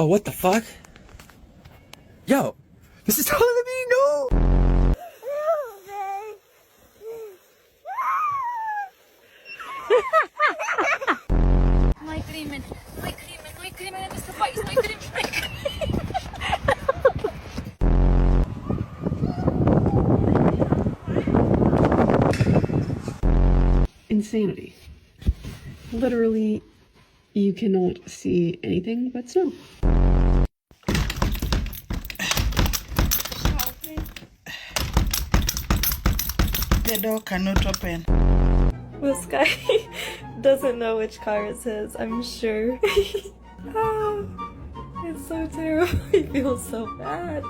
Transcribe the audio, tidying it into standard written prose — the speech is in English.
Oh, what the fuck? Yo, this is taller than me, no! My crimen, este país, my crimen. Insanity. Literally, you cannot see anything but snow. The door cannot open. This guy doesn't know which car is his, I'm sure. Ah, it's so terrible. I feel so bad.